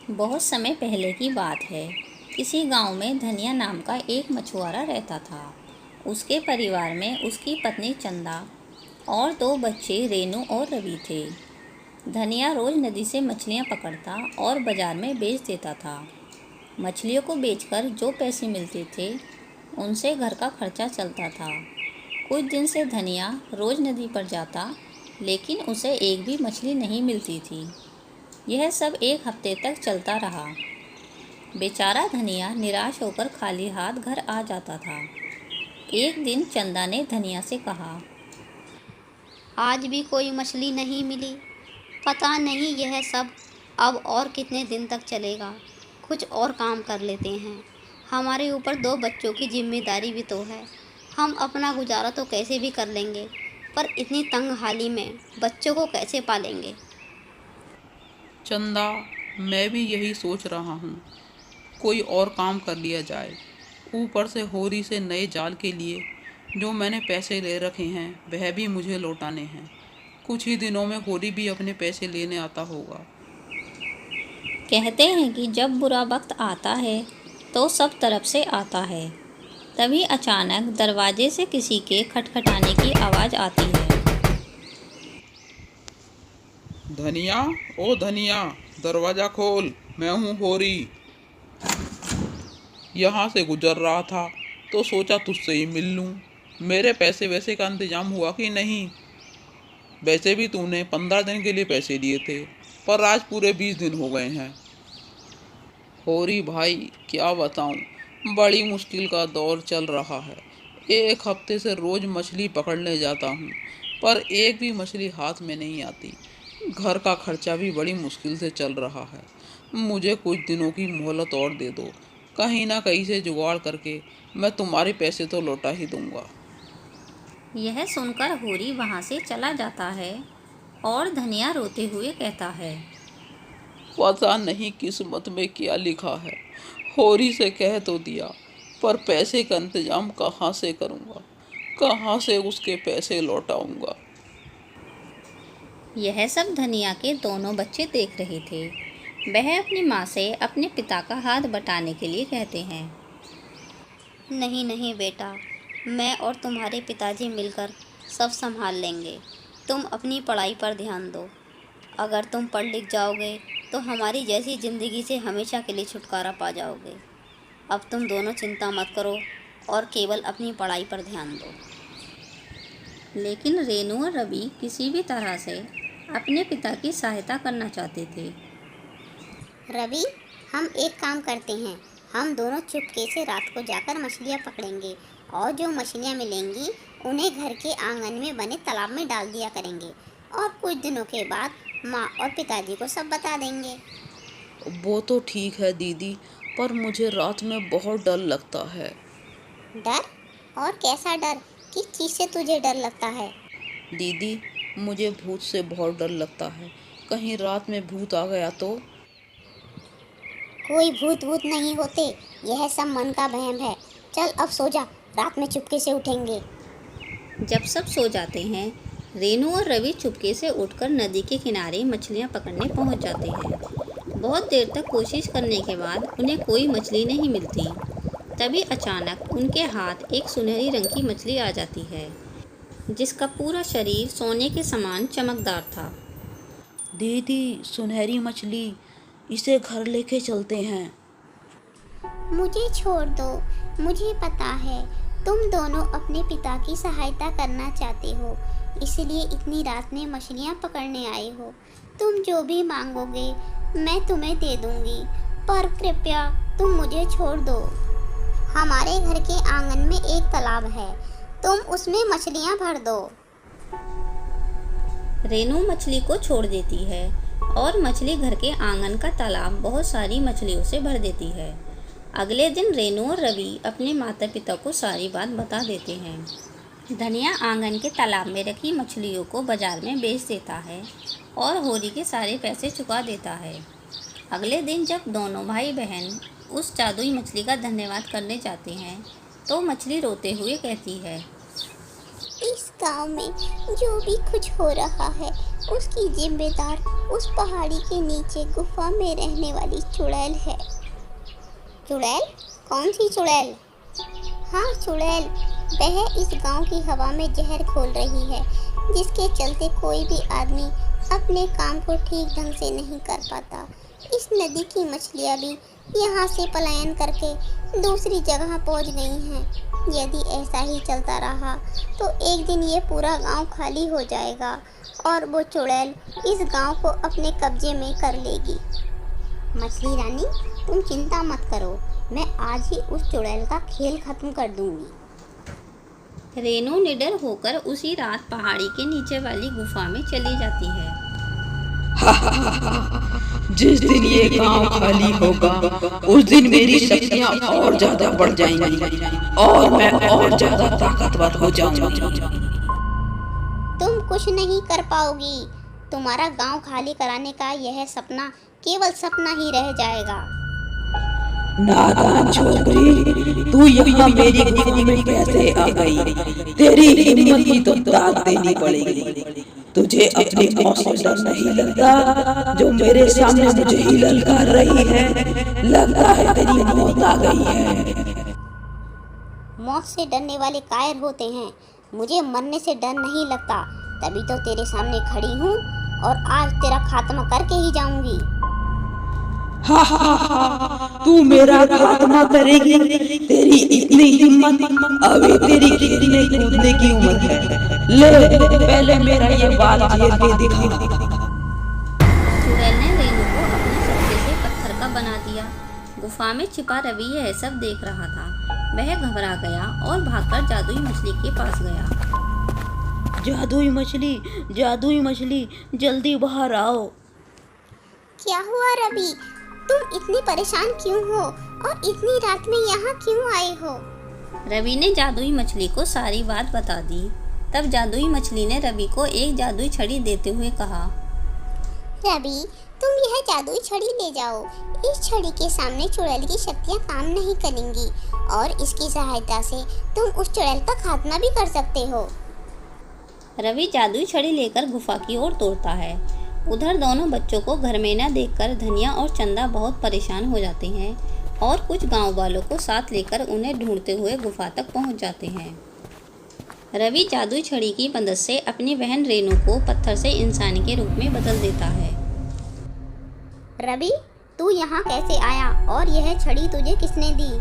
बहुत समय पहले की बात है। किसी गांव में धनिया नाम का एक मछुआरा रहता था। उसके परिवार में उसकी पत्नी चंदा और दो बच्चे रेनू और रवि थे। धनिया रोज नदी से मछलियां पकड़ता और बाजार में बेच देता था। मछलियों को बेचकर जो पैसे मिलते थे उनसे घर का खर्चा चलता था। कुछ दिन से धनिया रोज नदी पर जाता, लेकिन उसे एक भी मछली नहीं मिलती थी। यह सब एक हफ्ते तक चलता रहा। बेचारा धनिया निराश होकर खाली हाथ घर आ जाता था। एक दिन चंदा ने धनिया से कहा, आज भी कोई मछली नहीं मिली। पता नहीं यह सब अब और कितने दिन तक चलेगा। कुछ और काम कर लेते हैं। हमारे ऊपर दो बच्चों की जिम्मेदारी भी तो है। हम अपना गुजारा तो कैसे भी कर लेंगे, पर इतनी तंग हाली में बच्चों को कैसे पालेंगे। चंदा, मैं भी यही सोच रहा हूँ। कोई और काम कर लिया जाए। ऊपर से होरी से नए जाल के लिए जो मैंने पैसे ले रखे हैं वह भी मुझे लौटाने हैं। कुछ ही दिनों में होरी भी अपने पैसे लेने आता होगा। कहते हैं कि जब बुरा वक्त आता है तो सब तरफ से आता है। तभी अचानक दरवाजे से किसी के खटखटाने की आवाज़ आती है। धनिया, ओ धनिया, दरवाज़ा खोल, मैं हूँ होरी। यहाँ से गुजर रहा था तो सोचा तुझसे ही मिल लूँ। मेरे पैसे वैसे का इंतजाम हुआ कि नहीं? वैसे भी तूने 15 दिन के लिए पैसे लिए थे, पर आज पूरे 20 दिन हो गए हैं। होरी भाई, क्या बताऊँ, बड़ी मुश्किल का दौर चल रहा है। एक हफ्ते से रोज मछली पकड़ने जाता हूँ, पर एक भी मछली हाथ में नहीं आती। घर का खर्चा भी बड़ी मुश्किल से चल रहा है। मुझे कुछ दिनों की मोहलत और दे दो। कहीं ना कहीं से जुगाड़ करके मैं तुम्हारे पैसे तो लौटा ही दूंगा। यह सुनकर होरी वहाँ से चला जाता है और धनिया रोते हुए कहता है, पता नहीं किस्मत में क्या लिखा है। होरी से कह तो दिया, पर पैसे का इंतजाम कहाँ से करूँगा? कहाँ से उसके पैसे लौटाऊंगा? यह सब धनिया के दोनों बच्चे देख रहे थे। वह अपनी माँ से अपने पिता का हाथ बटाने के लिए कहते हैं। नहीं नहीं बेटा, मैं और तुम्हारे पिताजी मिलकर सब संभाल लेंगे। तुम अपनी पढ़ाई पर ध्यान दो। अगर तुम पढ़ लिख जाओगे तो हमारी जैसी ज़िंदगी से हमेशा के लिए छुटकारा पा जाओगे। अब तुम दोनों चिंता मत करो और केवल अपनी पढ़ाई पर ध्यान दो। लेकिन रेनू और रवि किसी भी तरह से अपने पिता की सहायता करना चाहते थे। रवि, हम एक काम करते हैं। हम दोनों चुपके से रात को जाकर मछलियाँ पकड़ेंगे और जो मछलियाँ मिलेंगी उन्हें घर के आंगन में बने तालाब में डाल दिया करेंगे और कुछ दिनों के बाद माँ और पिताजी को सब बता देंगे। वो तो ठीक है दीदी, पर मुझे रात में बहुत डर लगता है। डर? और कैसा डर? किस चीज़ से तुझे डर लगता है? दीदी, मुझे भूत से बहुत डर लगता है। कहीं रात में भूत आ गया तो? कोई भूत वूत नहीं होते, यह सब मन का वहम है। चल अब सो जा, रात में चुपके से उठेंगे। जब सब सो जाते हैं, रेनू और रवि चुपके से उठकर नदी के किनारे मछलियाँ पकड़ने पहुँच जाते हैं। बहुत देर तक कोशिश करने के बाद उन्हें कोई मछली नहीं मिलती। तभी अचानक उनके हाथ एक सुनहरी रंग की मछली आ जाती है, जिसका पूरा शरीर सोने के समान चमकदार था। दीदी, सुनहरी मछली, इसे घर लेके चलते हैं। मुझे छोड़ दो। मुझे पता है तुम दोनों अपने पिता की सहायता करना चाहते हो, इसलिए इतनी रात में मछलियाँ पकड़ने आए हो। तुम जो भी मांगोगे मैं तुम्हें दे दूंगी, पर कृपया तुम मुझे छोड़ दो। हमारे घर के आंगन में एक तालाब है, तुम उसमें मछलियाँ भर दो। रेनू मछली को छोड़ देती है और मछली घर के आंगन का तालाब बहुत सारी मछलियों से भर देती है। अगले दिन रेनू और रवि अपने माता पिता को सारी बात बता देते हैं। धनिया आंगन के तालाब में रखी मछलियों को बाजार में बेच देता है और होरी के सारे पैसे चुका देता है। अगले दिन जब दोनों भाई बहन उस जादुई मछली का धन्यवाद करने जाते हैं तो मछली रोते हुए कहती है, इस गांव में जो भी कुछ हो रहा है उसकी जिम्मेदार उस पहाड़ी के नीचे गुफा में रहने वाली चुड़ैल है। चुड़ैल? कौन सी चुड़ैल? हाँ, चुड़ैल। वह इस गांव की हवा में जहर घोल रही है, जिसके चलते कोई भी आदमी अपने काम को ठीक ढंग से नहीं कर पाता। इस नदी की मछलियाँ भी यहाँ से पलायन करके दूसरी जगह पहुँच गई हैं। यदि ऐसा ही चलता रहा तो एक दिन ये पूरा गांव खाली हो जाएगा और वो चुड़ैल इस गांव को अपने कब्जे में कर लेगी। मछली रानी, तुम चिंता मत करो, मैं आज ही उस चुड़ैल का खेल खत्म कर दूंगी। रेनू निडर होकर उसी रात पहाड़ी के नीचे वाली गुफा में चली जाती है। जिस दिन ये गांव खाली होगा उस दिन मेरी शक्तियां और ज्यादा बढ़ जाएंगी और मैं और ज्यादा ताकतवर हो जाऊंगी। तुम कुछ नहीं कर पाओगी। तुम्हारा गांव खाली कराने का यह सपना केवल सपना ही रह जाएगा। नादान छोकरी, तू यहाँ मेरी गुफा में कैसे आ गई? तेरी हिम्मत की तो दाद देनी पड़ेगी। तुझे अपने गांव से डर नहीं लगता जो मेरे सामने मुझे ही ललकार रही है? लगता है तेरी मौत आ गई है। मौत से डरने वाले कायर होते हैं, मुझे मरने से डर नहीं लगता, तभी तो तेरे सामने खड़ी हूँ और आज तेरा खात्मा करके ही जाऊंगी। तू मेरा खात्मा करेगी? तेरी इतनी हिम्मत? अभी तेरी खेलने कूदने की उम्र है। ले पहले मेरा ये बाल चीर के दिखा। चुड़ैल ने रेनू को अपने सत्ते से पत्थर का बना दिया। गुफा में छिपा रवि यह सब देख रहा था। वह घबरा गया और भागकर जादुई मछली के पास गया। जादुई मछली, जल्दी बाहर आओ। क्या हुआ रवि? तुम इतनी परेशान क्यों हो और इतनी रात में यहाँ क्यों आए हो? रवि ने जादुई मछली को सारी बात बता दी। तब जादुई मछली ने रवि को एक जादुई छड़ी देते हुए कहा, रवि, तुम यह जादुई छड़ी ले जाओ। इस छड़ी के सामने चुड़ैल की शक्तियाँ काम नहीं करेंगी और इसकी सहायता से तुम उस चुड़ैल का खात्मा भी कर सकते हो। रवि जादुई छड़ी लेकर गुफा की ओर दौड़ता है। उधर दोनों बच्चों को घर में न देखकर धनिया और चंदा बहुत परेशान हो जाते हैं और कुछ गांव वालों को साथ लेकर उन्हें ढूंढते हुए गुफा तक पहुंच जाते हैं। रवि जादुई छड़ी की मदद से अपनी बहन रेनू को पत्थर से इंसान के रूप में बदल देता है। रवि, तू यहाँ कैसे आया और यह छड़ी तुझे किसने दी?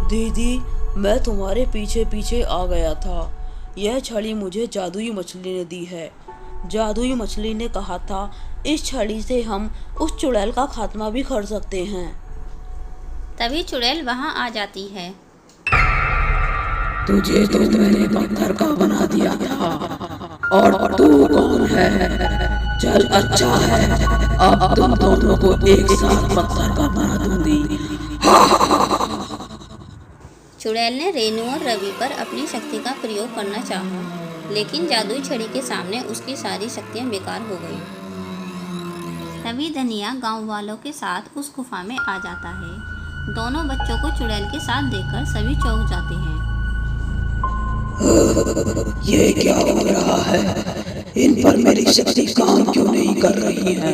दीदी, मैं तुम्हारे पीछे पीछे आ गया था। यह छड़ी मुझे जादुई मछली ने दी है। जादुई मछली ने कहा था इस छड़ी से हम उस चुड़ैल का खात्मा भी कर सकते हैं। तभी चुड़ैल वहां आ जाती है। तुझे तो मैंने पत्थर का बना दिया था और तू कौन है? चल अच्छा है, अब तुम दोनों को एक साथ पत्थर का बना दूंगी। चुड़ैल ने रेनू और रवि पर अपनी शक्ति का प्रयोग करना चाहा, लेकिन जादुई छड़ी के सामने उसकी सारी शक्तियां बेकार हो गई। तभी धनिया गांव वालों के साथ उस गुफा में आ जाता है। दोनों बच्चों को चुड़ैल के साथ देखकर सभी चौंक जाते हैं। ये क्या हो रहा है? इन पर मेरी शक्ति काम क्यों नहीं कर रही है?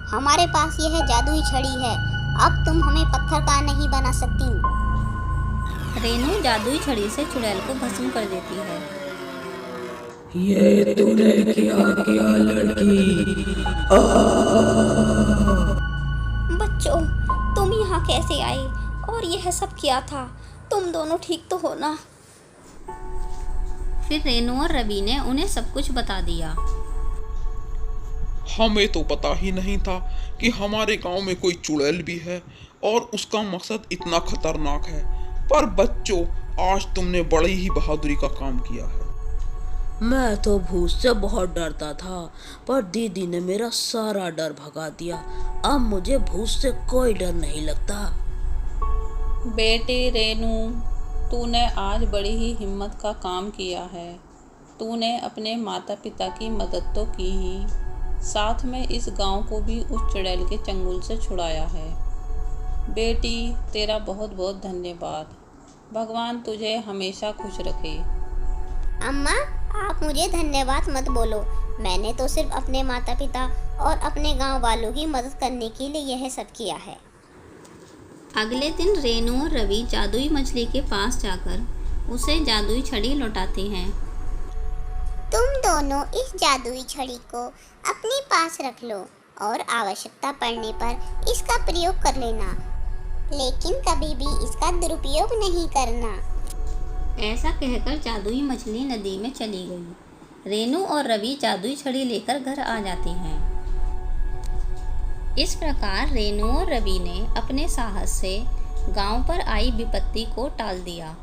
हमारे पास यह जादुई छड़ी है, अब तुम हमें पत्थर का नहीं बना सकती। रेनू जादुई छड़ी से चुड़ैल को भस्म कर देती है। ये तूने क्या लड़की? बच्चों, तुम यहाँ कैसे आई और यह सब क्या था? तुम दोनों ठीक तो हो ना? फिर रेनू और रवि ने उन्हें सब कुछ बता दिया। हमें तो पता ही नहीं था कि हमारे गांव में कोई चुड़ैल भी है और उसका मकसद इतना खतरनाक है। पर बच्चों, आज तुमने बड़ी ही बहादुरी का काम किया है। मैं तो भूत से बहुत डरता था, पर दीदी ने मेरा सारा डर भगा दिया। अब मुझे भूत से कोई डर नहीं लगता। बेटी रेनू, तूने आज बड़ी ही हिम्मत का काम किया है। तूने अपने माता पिता की मदद तो की ही, साथ में इस गांव को भी उस चुड़ैल के चंगुल से छुड़ाया है। बेटी, तेरा बहुत बहुत धन्यवाद। भगवान तुझे हमेशा खुश रखे। अम्मा, आप मुझे धन्यवाद मत बोलो। मैंने तो सिर्फ अपने माता पिता और अपने गांव वालों की मदद करने के लिए यह सब किया है। अगले दिन रेनू और रवि जादुई मछली के पास जाकर उसे जादुई छड़ी लौटाते हैं। तुम दोनों इस जादुई छड़ी को अपने पास रख लो और आवश्यकता पड़ने पर इसका प्रयोग कर लेना, लेकिन कभी भी इसका दुरुपयोग नहीं करना। ऐसा कहकर जादुई मछली नदी में चली गई। रेनू और रवि जादुई छड़ी लेकर घर आ जाते हैं। इस प्रकार रेनू और रवि ने अपने साहस से गांव पर आई विपत्ति को टाल दिया।